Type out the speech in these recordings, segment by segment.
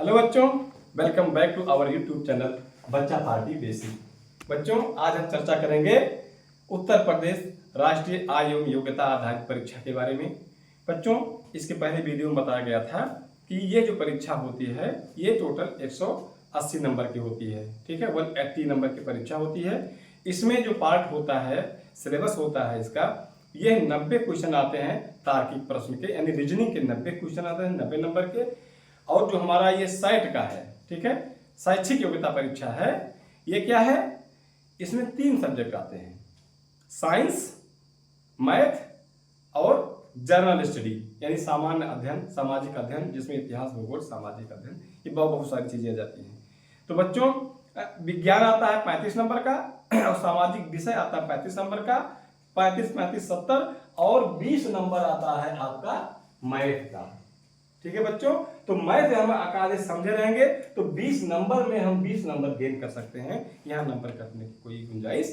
Hello बच्चों, welcome back to our YouTube channel Bachcha Party Basic. बच्चों, आज हम चर्चा करेंगे उत्तर प्रदेश राष्ट्रीय आय एवं योग्यता आधारित परीक्षा के बारे में। बच्चों, इसके पहले वीडियो में बताया गया था कि ये जो परीक्षा होती है ये टोटल 180 नंबर की होती है। ठीक है, 180 नंबर की परीक्षा होती है। इसमें जो पार्ट होता है, सिलेबस होता है इसका, ये 90 क्वेश्चन आते हैं तार्किक प्रश्न के, यानी रीजनिंग के 90 क्वेश्चन आते हैं 90 नंबर के। और जो हमारा ये साइट का है, ठीक है, शैक्षिक योग्यता परीक्षा है, ये क्या है, इसमें 3 सब्जेक्ट आते हैं, साइंस, मैथ और जर्नल स्टडी, यानी सामान्य अध्ययन, सामाजिक अध्ययन, जिसमें इतिहास, भूगोल, सामाजिक अध्ययन, ये बहुत सारी चीजें आ जाती हैं। तो बच्चों, विज्ञान आता है 35 नंबर का और सामाजिक विषय आता है 35 नंबर का, 35, 35, 70 और 20 नंबर आता है आपका मैथ का। ठीक है बच्चों, तो मैथ हम आकाश समझे रहेंगे तो 20 नंबर में हम 20 नंबर गेन कर सकते हैं, यहाँ नंबर कटने की कोई गुंजाइश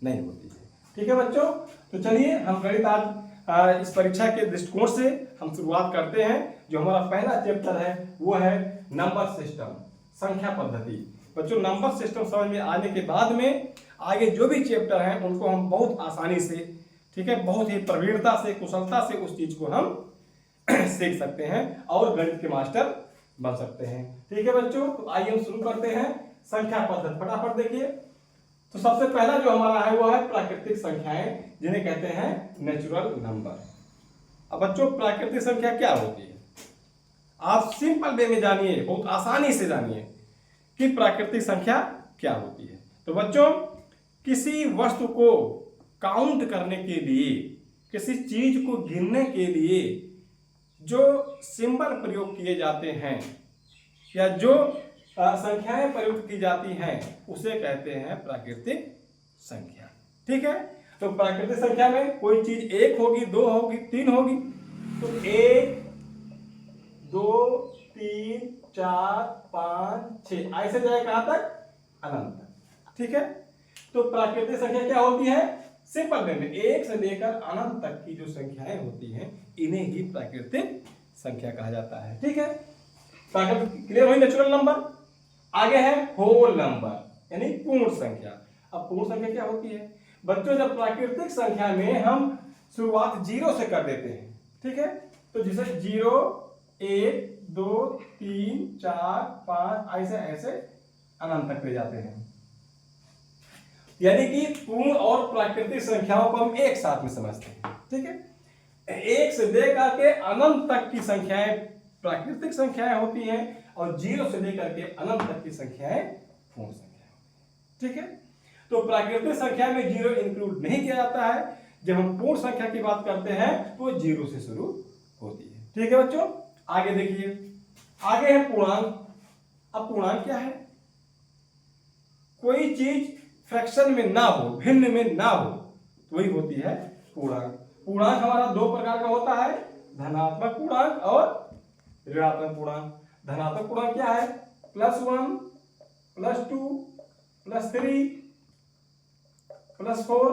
नहीं होती है। ठीक है बच्चों, तो चलिए हम गणित आज इस परीक्षा के दृष्टिकोण से हम शुरुआत करते हैं। जो हमारा पहला चैप्टर है वो है नंबर सिस्टम, संख्या पद्धति। बच्चों, नंबर सिस्टम समझ में आने के बाद में आगे जो भी चैप्टर हैं उनको हम बहुत आसानी से, ठीक है, बहुत ही प्रवीणता से, कुशलता से उस चीज को हम सीख सकते हैं और गणित के मास्टर बन सकते हैं। ठीक है बच्चों, तो आइए हम शुरू करते हैं संख्या पद्धति। फटाफट देखिए, तो सबसे पहला जो हमारा है वो है प्राकृतिक संख्याएं, जिन्हें कहते हैं नेचुरल नंबर। अब बच्चों, प्राकृतिक संख्या क्या होती है, आप सिंपल वे में जानिए, बहुत आसानी से जानिए कि प्राकृतिक संख्या क्या होती है। तो बच्चों, किसी वस्तु को काउंट करने के लिए, किसी चीज को गिनने के लिए जो सिंबल प्रयोग किए जाते हैं या जो संख्याएं प्रयुक्त की जाती हैं उसे कहते हैं प्राकृतिक संख्या। ठीक है, तो प्राकृतिक संख्या में कोई चीज 1 होगी, 2 होगी, 3 होगी, तो 1, 2, 3, 4, 5, 6 ऐसे जाए कहां तक, अनंत तक। ठीक है, तो प्राकृतिक संख्या क्या होती है, सिंपल वे में 1 से लेकर अनंत तक की जो संख्याएं होती हैं इन्हें ही प्राकृतिक संख्या कहा जाता है। ठीक है, प्राकृतिक क्लियर हुई, नेचुरल नंबर। आगे है होल नंबर, यानी पूर्ण संख्या। अब पूर्ण संख्या क्या होती है बच्चों, जब प्राकृतिक संख्या में हम शुरुआत 0 से कर देते हैं, ठीक है, तो जैसे 0, 1, 2, 3, 4, 5 ऐसे ऐसे अनंत तक ले जाते हैं, यानी कि पूर्ण और प्राकृतिक संख्याओं को हम एक साथ में समझते हैं। ठीक है, 1 से लेकर के अनंत तक की संख्याएं प्राकृतिक संख्याएं होती हैं और 0 से लेकर के अनंत तक की संख्याएं पूर्ण संख्याएं होती हैं। ठीक है, तो प्राकृतिक संख्या में 0 इंक्लूड नहीं किया जाता है। जब हम पूर्ण संख्या की बात करते हैं तो 0 से शुरू होती है। ठीक है बच्चों, आगे देखिए, आगे है पूर्णांक। अब पूर्णांक क्या है, कोई चीज फ्रैक्शन में ना हो, भिन्न में ना हो, तो वही होती है पूर्णांक। पूर्णांक हमारा 2 प्रकार का होता है, धनात्मक पूर्णांक और ऋणात्मक पूर्णांक। धनात्मक पूर्णांक क्या है, +1, +2, +3, +4,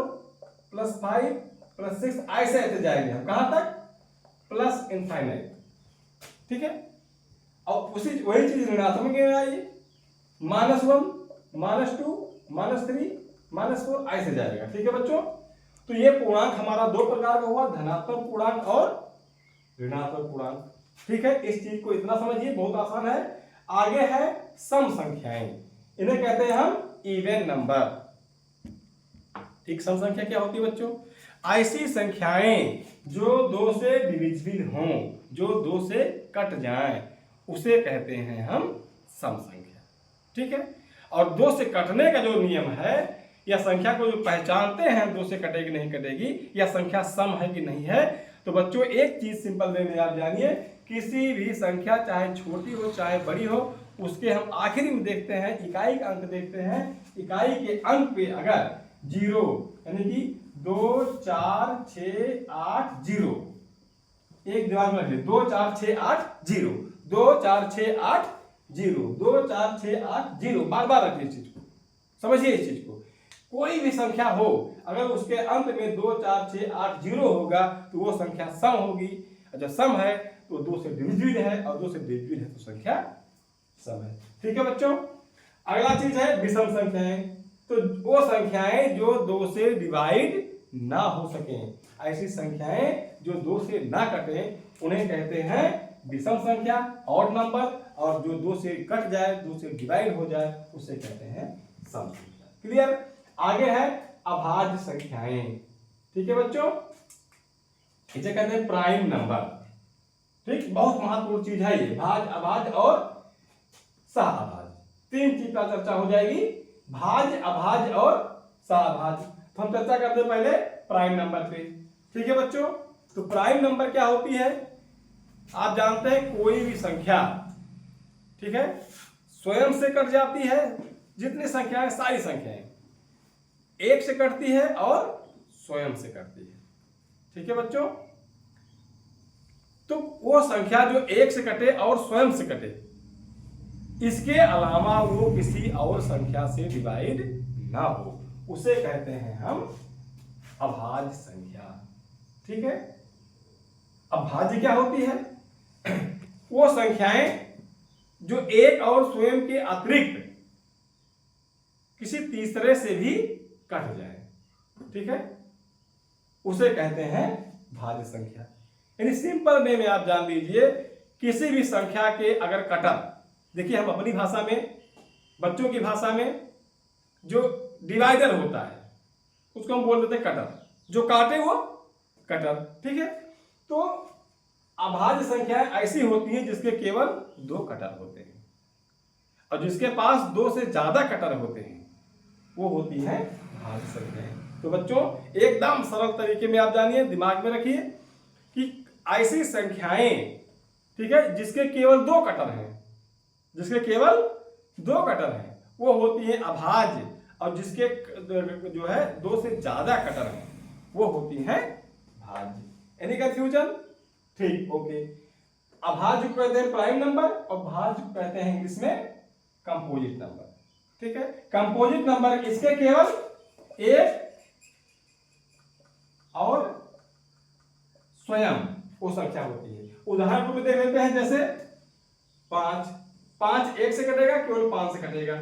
+5, +6 ऐसे ऐसे जाएंगे हम कहां तक, प्लस इनफाइनाइट। ठीक है, और उसी वही चीज ऋणात्मक में आई, -1, -2, -3, -4 ऐसे जाएगा। ठीक है बच्चों, तो ये पूर्णांक हमारा 2 प्रकार का हुआ, धनात्मक पूर्णांक और ऋणात्मक पूर्णांक। ठीक है, इस चीज को इतना समझिए, बहुत आसान है। आगे है सम संख्याएं, इन्हें कहते हैं हम इवन नंबर। ठीक, सम संख्या क्या होती है बच्चों, ऐसी संख्याएं जो 2 से डिविजिबल हों, जो 2 से कट जाएं, उसे कहते हैं हम सम संख्या। ठीक है, और 2 से कटने का जो नियम है या संख्या को जो पहचानते हैं 2 से कटेगी नहीं कटेगी, या संख्या सम है कि नहीं है, तो बच्चों एक चीज सिंपल वे में आप जानिए, किसी भी संख्या चाहे छोटी हो चाहे बड़ी हो, उसके हम आखिरी में देखते हैं, इकाई का अंक देखते हैं। इकाई के अंक पे अगर 0 यानी कि 2, 4, 6, 8, 0, एक दिमाग में रखिए, 2, 4, 6, 8, 0, 2, 4, 6, 8, 0, 2, 4, 6, 8, 0, बार बार रखिए इस चीज को, समझिए इस चीज को। कोई भी संख्या हो, अगर उसके अंत में 2, 4, 6, 8, 0 होगा तो वो संख्या सम होगी। जब सम है तो 2 से डिविजिबल है, और 2 से डिविजिबल है तो संख्या सम है। ठीक है बच्चों, अगला चीज है विषम संख्याएं। तो वो संख्याएं जो 2 से डिवाइड ना हो सके, ऐसी संख्याएं जो 2 से ना कटे उन्हें कहते हैं विषम संख्या, ऑड नंबर। और जो 2 से कट जाए, 2 से डिवाइड हो जाए, उसे कहते हैं सम संख्या। क्लियर। आगे है अभाज्य संख्याएं। ठीक है बच्चों, इसे कहते हैं प्राइम नंबर। ठीक, बहुत महत्वपूर्ण चीज है ये, भाज्य, अभाज्य और सहअभाज्य। 3 चीज का चर्चा हो जाएगी, भाज्य, अभाज्य और सहअभाज्य। तो हम चर्चा करते हैं पहले प्राइम नंबर पे। ठीक है बच्चों, तो प्राइम नंबर क्या होती है? आप जानते हैं कोई भी संख्या, ठीक है, स्वयं से कट जाती है। जितनी संख्याएं, सारी संख्याएं 1 से कटती है और स्वयं से कटती है। ठीक है बच्चों, तो वो संख्या जो 1 से कटे और स्वयं से कटे, इसके अलावा वो किसी और संख्या से डिवाइड ना हो, उसे कहते हैं हम अभाज्य संख्या। ठीक है, अभाज्य क्या होती है? वो संख्याएं जो 1 और स्वयं के अतिरिक्त किसी तीसरे से भी कट जाए। ठीक है, उसे कहते हैं भाज्य संख्या। यानी सिंपल वे में आप जान लीजिए, किसी भी संख्या के अगर कटर, देखिए हम अपनी भाषा में, बच्चों की भाषा में जो डिवाइडर होता है उसको हम बोल देते हैं कटर, जो काटे वो कटर। ठीक है, तो अभाज्य संख्याएं ऐसी होती हैं जिसके केवल 2 कटर होते हैं, और जिसके पास 2 से ज्यादा कटर होते हैं वो होती है भाज्य संख्याएं। तो बच्चों एकदम सरल तरीके में आप जानिए, दिमाग में रखिए कि ऐसी संख्याएं, ठीक है, जिसके केवल 2 कटर हैं, जिसके केवल 2 कटर हैं, वो होती है अभाज्य। और जिसके जो है 2 से ज्यादा कटर हैं, वो होती है भाज्य। Any confusion? ठीक, ओके। अभाज्य को कहते हैं प्राइम नंबर और भाज्य को कहते हैं इंग्लिश में कंपोजिट नंबर। ठीक है, कंपोजिट नंबर इसके केवल 1 और स्वयं वो संख्या होती है। उदाहरण को देख लेते हैं, जैसे 5 1 से कटेगा, केवल 5 से कटेगा।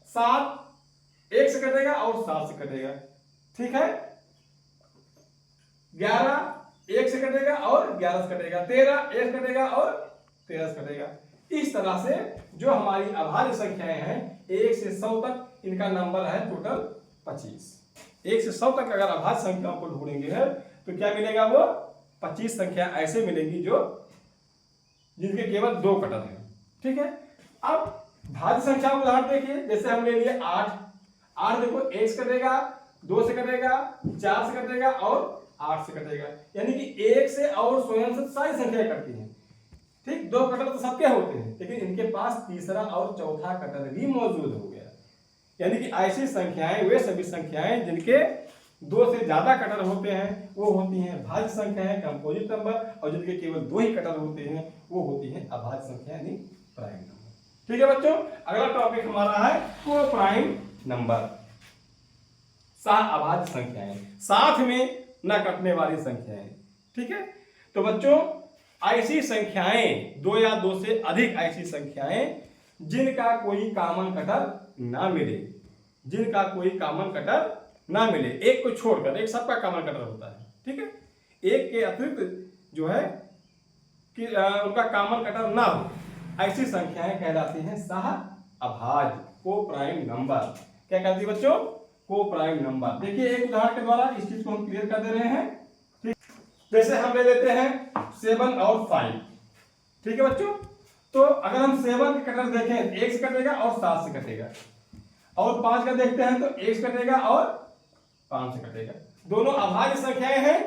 7 1 से कटेगा और 7 से कटेगा। ठीक है, 11 1 से कटेगा और 11 से कटेगा। 13 1 से कटेगा और 13 से कटेगा। इस तरह से जो हमारी अभाज्य संख्याएं हैं 1 से 100 तक, इनका नंबर है टोटल 25। 1 से 100 तक अगर अभाज्य संख्याओं को ढूंढेंगे है तो क्या मिलेगा? वो 25 संख्या ऐसे मिलेंगी जो जिनके केवल 2 कटर हैं। ठीक है, अब भाज्य संख्या को उदाहरण देखिए, जैसे हम ले लिए 8 देखो 1 से कटेगा, 2 से कटेगा, 4 से कटेगा और 8 से कटेगा। यानी कि 1 से और स्वयं से सारी संख्याएं कटती हैं। ठीक, 2 कटर तो सबके होते हैं, लेकिन इनके पास तीसरा और चौथा कटर भी मौजूद हो गया। यानी कि ऐसी संख्याएं, वे सभी संख्याएं जिनके 2 से ज्यादा कटर होते हैं वो होती हैं भाज्य संख्याएं, कंपोजिट नंबर। और जिनके केवल 2 ही कटर होते हैं वो होती हैं अभाज्य संख्या यानी प्राइम नंबर। ठीक है बच्चों, अगला टॉपिक हमारा है को प्राइम नंबर, सहअभाज्य संख्याएं, साथ में न कटने वाली संख्याएं। ठीक है, तो बच्चों ऐसी संख्याएं, 2 या 2 से अधिक ऐसी संख्याएं जिनका कोई कॉमन कटर ना मिले, जिनका कोई कॉमन कटर ना मिले, एक को छोड़कर, एक सबका कॉमन कटर होता है। ठीक है, एक के अतिरिक्त जो है कि उनका कॉमन कटर ना हो, ऐसी संख्याएं कहलाती हैं सहअभाज्य, को प्राइम नंबर। क्या कहती है बच्चों? को प्राइम नंबर। देखिए एक उदाहरण के द्वारा इस चीज को हम क्लियर कर दे रहे हैं। ठीक, जैसे हम ले लेते हैं 7 और 5। ठीक है बच्चों, तो अगर हम 7 के कटर देखें 1 से कटेगा और 7 से कटेगा, और 5 का देखते हैं तो 1 से कटेगा और 5 से कटेगा। दोनों अभाज्य संख्याएं हैं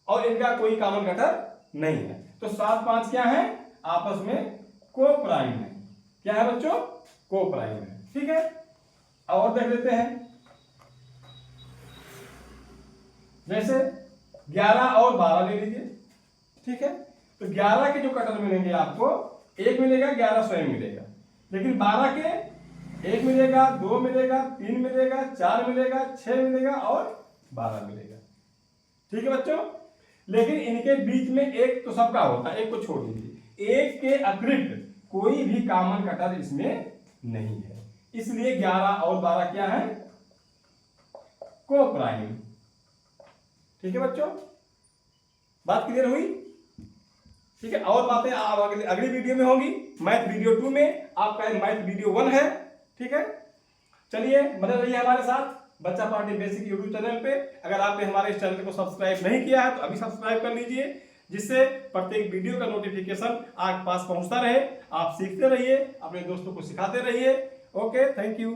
और इनका कोई कॉमन कटर नहीं है, तो 7 5 क्या है? आपस में को प्राइम है। क्या है बच्चों? को प्राइम है। ठीक है, और देख लेते हैं, जैसे 11 और 12 ले लीजिए। ठीक है, तो 11 के जो कटर मिलेंगे आपको, 1 मिलेगा, 11 स्वयं मिलेगा, लेकिन 12 के 1 मिलेगा, 2 मिलेगा, 3 मिलेगा, 4 मिलेगा, 6 मिलेगा और 12 मिलेगा। ठीक है बच्चों, लेकिन इनके बीच में एक तो सबका होता है, एक को छोड़ दीजिए। एक के अतिरिक्त कोई भी कॉमन कटर इसमें नहीं है, इसलिए 11 और 12 क्या है, को प्राइम। ठीक है बच्चों, बात क्लियर हुई? ठीक है, और बातें आप अगली वीडियो में होंगी। मैथ वीडियो 2 में, आपका मैथ वीडियो 1 है। ठीक है, चलिए बने रहिए हमारे साथ बच्चा पार्टी बेसिक यूट्यूब चैनल पे। अगर आपने हमारे इस चैनल को सब्सक्राइब नहीं किया है तो अभी सब्सक्राइब कर लीजिए, जिससे प्रत्येक वीडियो का नोटिफिकेशन आपके पास पहुंचता रहे। आप सीखते रहिए, अपने दोस्तों को सिखाते रहिए। Okay, thank you.